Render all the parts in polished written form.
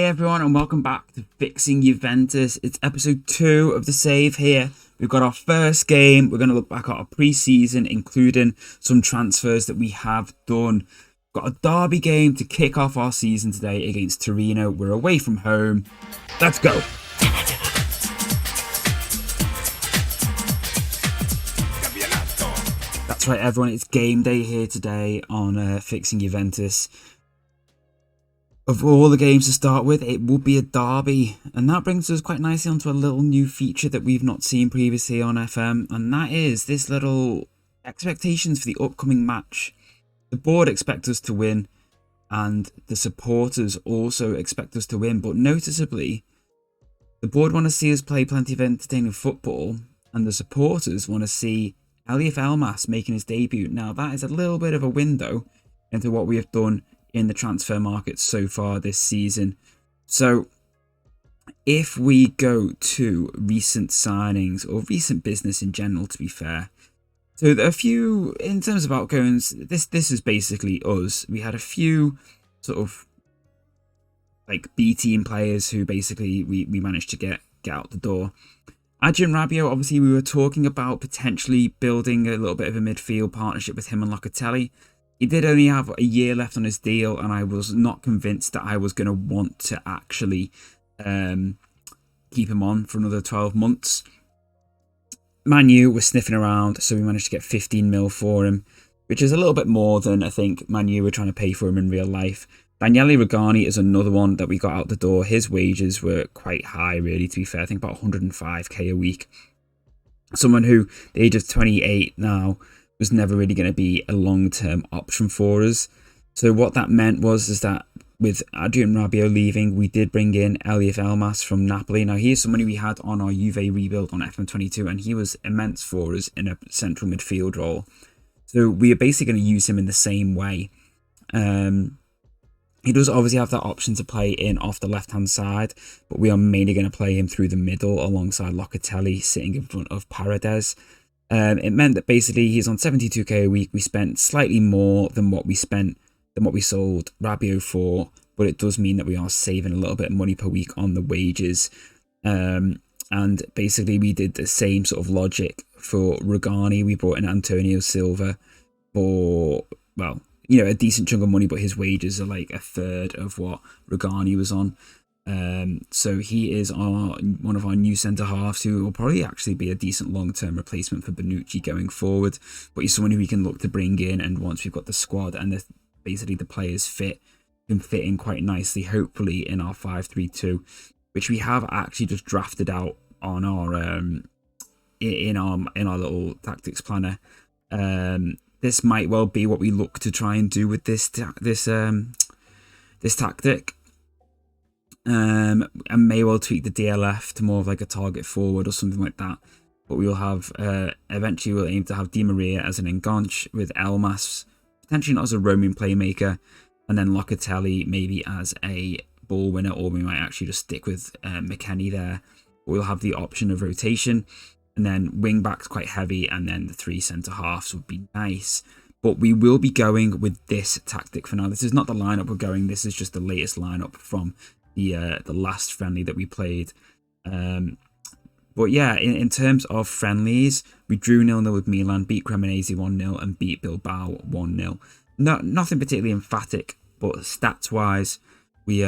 Hey everyone, and welcome back to Fixing Juventus. It's episode 2 of the save here. We've got our first game. We're going to look back at our pre-season, including some transfers that we have done. We've got a derby game to kick off our season today against Torino. We're away from home. Let's go. That's right, everyone. It's game day here today on Fixing Juventus. Of all the games to start with, it would be a derby, and that brings us quite nicely onto a little new feature that we've not seen previously on FM, and that is this little expectations for the upcoming match. The board expect us to win, and the supporters also expect us to win, but noticeably, the board want to see us play plenty of entertaining football, and the supporters want to see Elif Elmas making his debut. Now, that is a little bit of a window into what we have done in the transfer market so far this season. So if we go to recent signings or recent business in general, to be fair, so a few in terms of outgoings, this is basically us. We had a few sort of like B team players who basically we managed to get out the door. Adrian Rabiot, obviously we were talking about potentially building a little bit of a midfield partnership with him and Locatelli. He did only have a year left on his deal, and I was not convinced that I was going to want to actually keep him on for another 12 months. Man U was sniffing around, so we managed to get 15 mil for him, which is a little bit more than I think Man U were trying to pay for him in real life. Daniele Rugani is another one that we got out the door. His wages were quite high, really, to be fair. I think about 105k a week. Someone who, at the age of 28 now, was never really going to be a long-term option for us. So what that meant is that with Adrian Rabiot leaving, we did bring in Elif Elmas from Napoli. Now, he is somebody we had on our Juve rebuild on FM23, and he was immense for us in a central midfield role. So we are basically going to use him in the same way. He does obviously have that option to play in off the left-hand side, but we are mainly going to play him through the middle alongside Locatelli sitting in front of Paredes. It meant that basically he's on 72k a week. We spent slightly more than what we sold Rabiot for, but it does mean that we are saving a little bit of money per week on the wages. And basically we did the same sort of logic for Rugani. We brought in Antonio Silva for, well, you know, a decent chunk of money, but his wages are like a third of what Rugani was on. So he is one of our new centre halves who will probably actually be a decent long-term replacement for Bonucci going forward, but he's someone who we can look to bring in, and once we've got the squad and basically the players can fit in quite nicely, hopefully in our 5-3-2, which we have actually just drafted out on our in our little tactics planner. This might well be what we look to try and do with this tactic. And may well tweak the DLF to more of like a target forward or something like that. But we will have, eventually we'll aim to have Di Maria as an enganche with Elmas, potentially not as a roaming playmaker, and then Locatelli maybe as a ball winner, or we might actually just stick with McKennie there. We'll have the option of rotation, and then wing backs quite heavy, and then the 3 centre halves would be nice. But we will be going with this tactic for now. This is not the lineup we're going, this is just the latest lineup from the last friendly that we played. But yeah, in terms of friendlies, we drew 0-0 with Milan, beat Cremonese 1-0, and beat Bilbao 1-0. Nothing particularly emphatic, but stats wise, we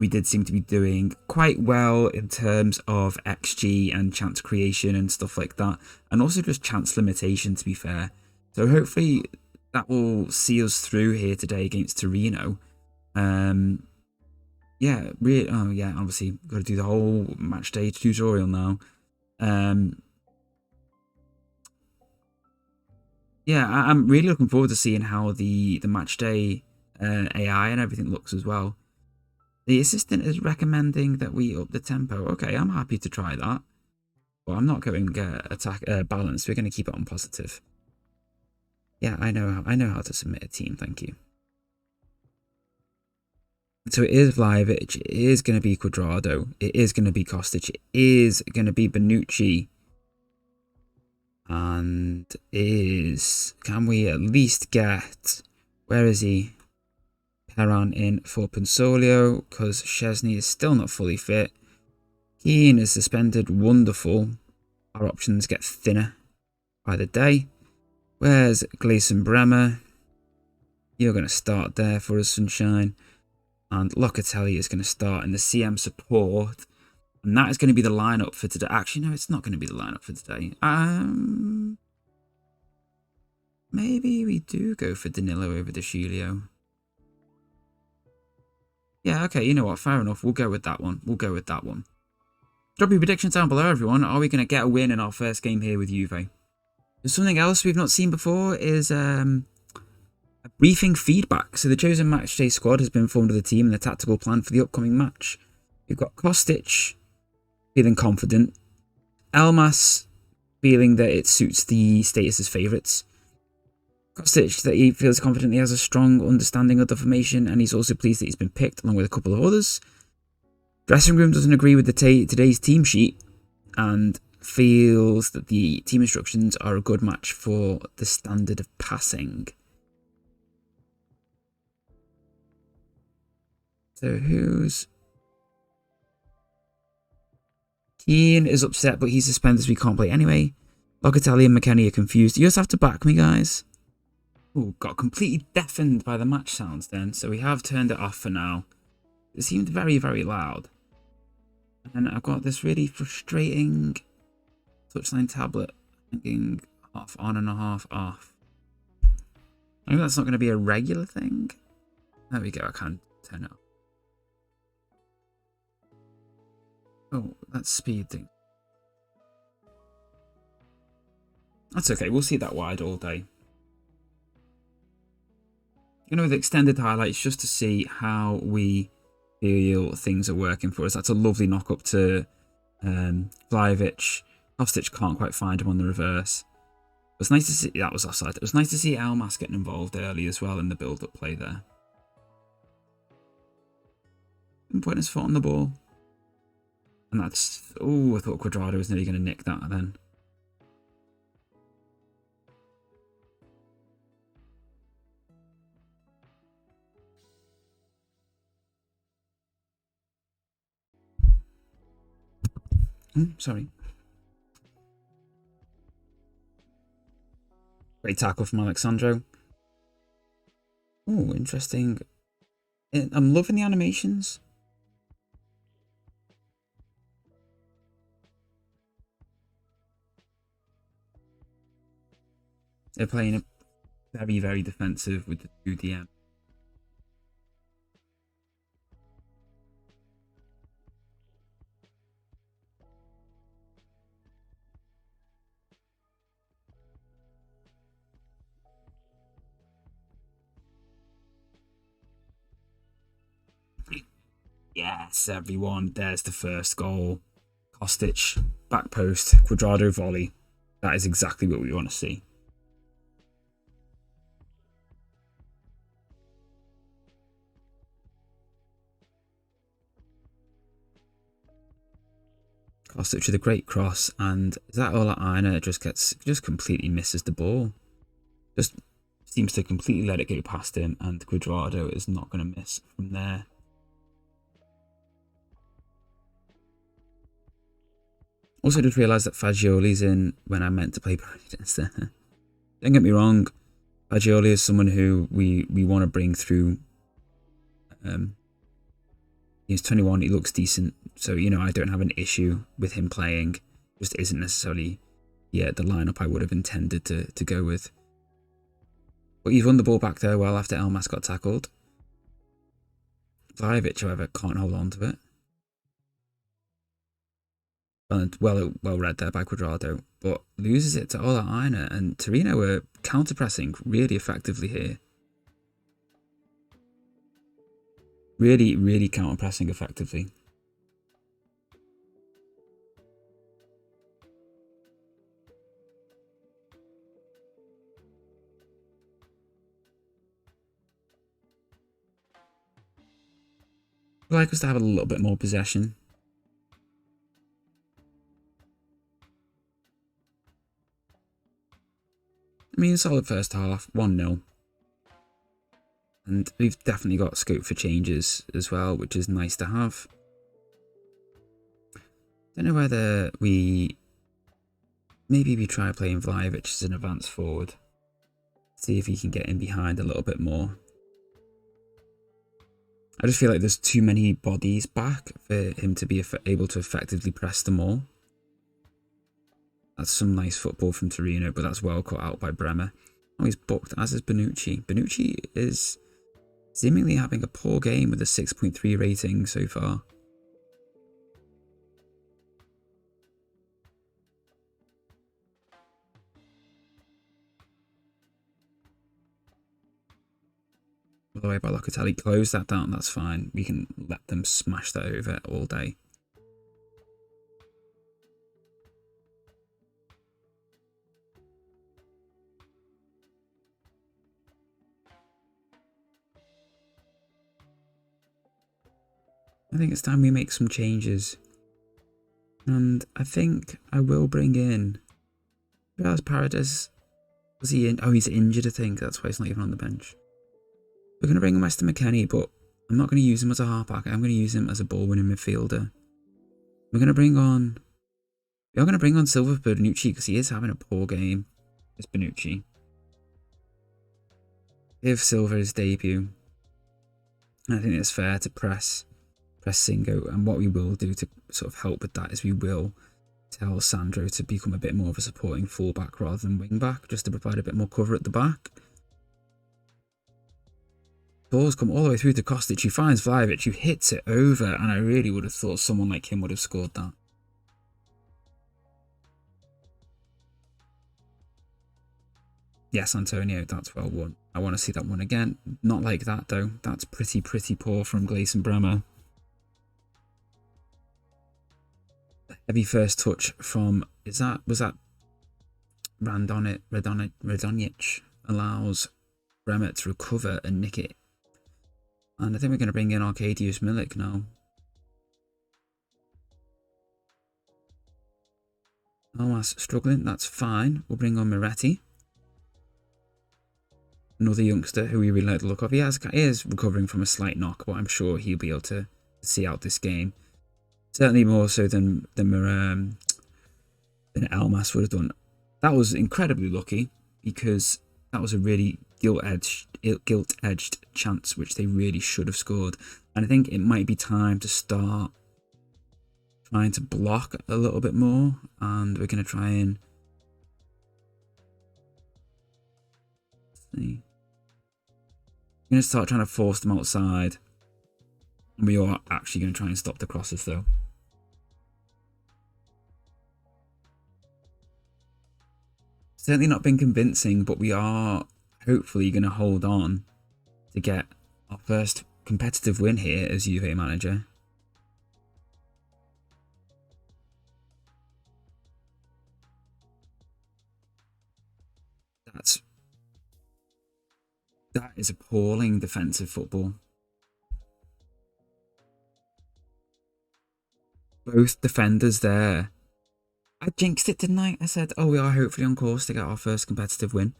did seem to be doing quite well in terms of XG and chance creation and stuff like that, and also just chance limitation, to be fair. So hopefully that will see us through here today against Torino. Yeah, really. Oh, yeah. Obviously, got to do the whole match day tutorial now. Yeah, I'm really looking forward to seeing how the match day AI and everything looks as well. The assistant is recommending that we up the tempo. Okay, I'm happy to try that. Well, I'm not going attack balance. We're going to keep it on positive. Yeah, I know how to submit a team. Thank you. So it is Vlahovic, it is going to be Cuadrado, it is going to be Kostic, it is going to be Bonucci, and can we at least get, where is he? Heron in for Pinsolio because Szczesny is still not fully fit. Keane is suspended. Wonderful. Our options get thinner by the day. Where's Gleison Bremer? You're going to start there for us, Sunshine. And Locatelli is going to start in the CM support. And that is going to be the lineup for today. Actually, no, it's not going to be the lineup for today. Maybe we do go for Danilo over De Sciglio. Yeah, okay, you know what? Fair enough. We'll go with that one. Drop your predictions down below, everyone. Are we going to get a win in our first game here with Juve? Something else we've not seen before is a briefing feedback. So the chosen matchday squad has been formed of the team and the tactical plan for the upcoming match. We've got Kostic feeling confident. Elmas feeling that it suits the status as favourites. Kostic that he feels confident he has a strong understanding of the formation, and he's also pleased that he's been picked along with a couple of others. Dressing room doesn't agree with today's team sheet and feels that the team instructions are a good match for the standard of passing. So who's... Keane is upset, but he's suspended, so we can't play anyway. Locatelli and McKennie are confused. You just have to back me, guys. Oh, got completely deafened by the match sounds then, so we have turned it off for now. It seemed very, very loud. And I've got this really frustrating touchline tablet thinking half on and a half off. I think that's not going to be a regular thing. There we go, I can turn it off. Oh, that speed thing. That's okay, we'll see that wide all day. You know, with extended highlights just to see how we feel things are working for us. That's a lovely knock up to Vlahovic. Kostic can't quite find him on the reverse. It was nice to see that was offside. It was nice to see Elmas getting involved early as well in the build-up play there. And putting his foot on the ball. And that's... Oh, I thought Cuadrado was nearly going to nick that then. Sorry. Great tackle from Alexandro. Oh, interesting. I'm loving the animations. They're playing it very, very defensive with the 2 DM. Yes, everyone. There's the first goal. Kostic, back post, Cuadrado volley. That is exactly what we want to see. Kostic with a great cross, and that Ola Aina just completely misses the ball. Just seems to completely let it go past him, and Cuadrado is not going to miss from there. Also, just realised that Fagioli's in when I meant to play Paredes there. Don't get me wrong, Fagioli is someone who we want to bring through. He's 21, he looks decent, so you know I don't have an issue with him playing. Just isn't necessarily the lineup I would have intended to go with. But you've won the ball back there well after Elmas got tackled. Vlahovic, however, can't hold on to it. Well read there by Cuadrado, but loses it to Ola Aina, and Torino were counter-pressing really effectively here. Really, really counter-pressing effectively. I'd like us to have a little bit more possession. I mean, solid first half, 1-0. And we've definitely got scope for changes as well, which is nice to have. Don't know whether maybe we try playing Vlahovic as an advanced forward. See if he can get in behind a little bit more. I just feel like there's too many bodies back for him to be able to effectively press them all. That's some nice football from Torino, but that's well cut out by Bremer. Oh, he's booked, as is Bonucci. Bonucci is seemingly having a poor game with a 6.3 rating so far. By the way, by Locatelli, close that down, that's fine. We can let them smash that over all day. I think it's time we make some changes. And I think I will bring in... Where's Paredes? Was he in? Oh, he's injured, I think. That's why he's not even on the bench. We're going to bring in Weston McKennie, but I'm not going to use him as a halfback. I'm going to use him as a ball-winning midfielder. We're going to bring on... We are going to bring on Silva for Bonucci because he is having a poor game. It's Bonucci. Give Silva his debut. And I think it's fair to press Singo, and what we will do to sort of help with that is we will tell Sandro to become a bit more of a supporting fullback rather than wing back, just to provide a bit more cover at the back. Balls come all the way through to Kostic, who finds Vlahovic, who hits it over, and I really would have thought someone like him would have scored that. Yes, Antonio, that's well won. I want to see that one again. Not like that though. That's pretty poor from Gleison Bremer. Heavy first touch from, was that Radonjic allows Bremer to recover and nick it. And I think we're going to bring in Arkadiusz Milik now. Almas struggling, that's fine. We'll bring on Moretti. Another youngster who we really like the look of. He is recovering from a slight knock, but I'm sure he'll be able to see out this game. Certainly more so than Almas would have done. That was incredibly lucky because that was a really gilt-edged chance which they really should have scored. And I think it might be time to start trying to block a little bit more. And we're going to try and... Let's see. We're going to start trying to force them outside. And we are actually going to try and stop the crosses though. Certainly not been convincing, but we are hopefully going to hold on to get our first competitive win here as Juve manager. That is appalling defensive football. Both defenders there. I jinxed it, didn't I? I said, oh, we are hopefully on course to get our first competitive win.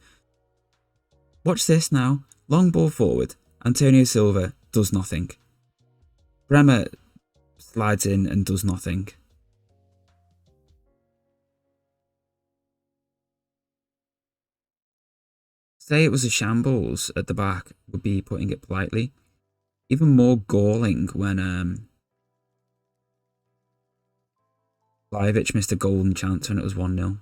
Watch this now. Long ball forward. Antonio Silva does nothing. Bremer slides in and does nothing. Say it was a shambles at the back would be putting it politely. Even more galling when Vlahovic missed a golden chance when it was 1-0.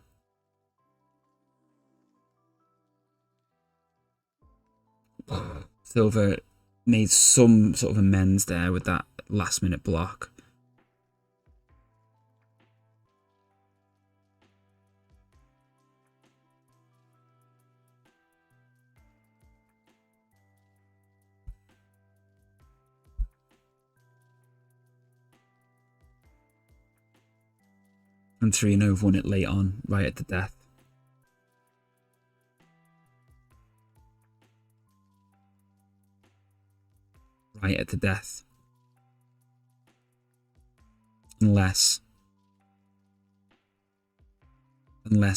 Silva made some sort of amends there with that last minute block. And Torino have won it late on, right at the death. Right at the death. Unless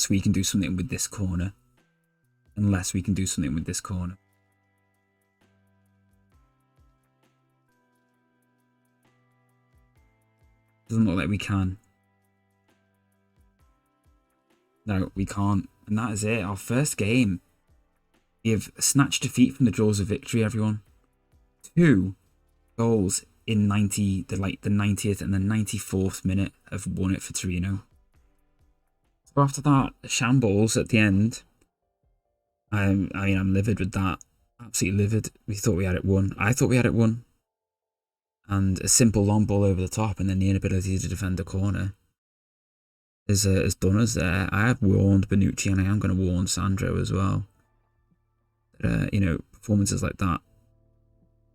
we can do something with this corner. Doesn't look like we can. No, we can't. And that is it. Our first game. We have snatched defeat from the jaws of victory, everyone. 2 goals in the 90th and the 94th minute have won it for Torino. So after that shambles at the end, I mean, I'm livid with that. Absolutely livid. We thought we had it won. I thought we had it won. And a simple long ball over the top and then the inability to defend the corner has done us there. I have warned Bonucci and I am going to warn Sandro as well. You know, performances like that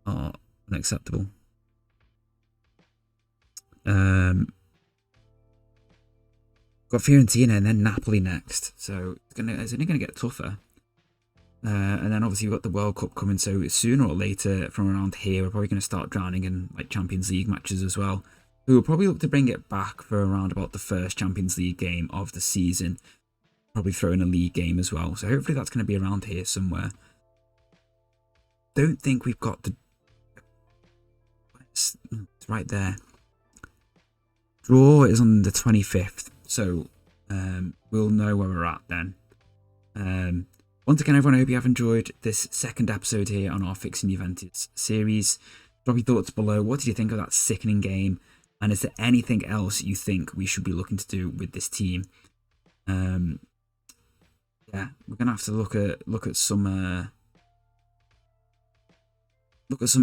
are unacceptable. Got Fiorentina and then Napoli next, so it's only going to get tougher. And then obviously we've got the World Cup coming, so sooner or later from around here we're probably going to start drowning in like Champions League matches as well. We will probably look to bring it back for around about the first Champions League game of the season. Probably throw in a league game as well, so hopefully that's going to be around here somewhere. Don't think we've got the... It's right there. Draw is on the 25th, so we'll know where we're at then. Once again, everyone, I hope you have enjoyed this second episode here on our Fixing Juventus series. Drop your thoughts below. What did you think of that sickening game? And is there anything else you think we should be looking to do with this team? Yeah, we're gonna have to look at some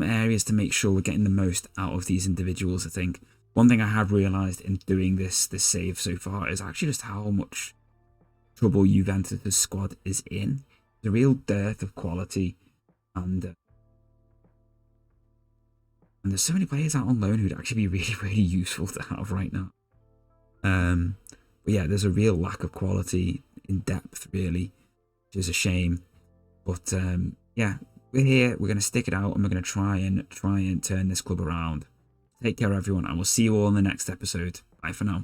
areas to make sure we're getting the most out of these individuals. I think one thing I have realised in doing this save so far is actually just how much trouble Juventus' squad is in. The real dearth of quality, and there's so many players out on loan who'd actually be really, really useful to have right now. But yeah, there's a real lack of quality in depth, really, which is a shame. But yeah, we're here. We're going to stick it out, and we're going to try and turn this club around. Take care, everyone, and we'll see you all in the next episode. Bye for now.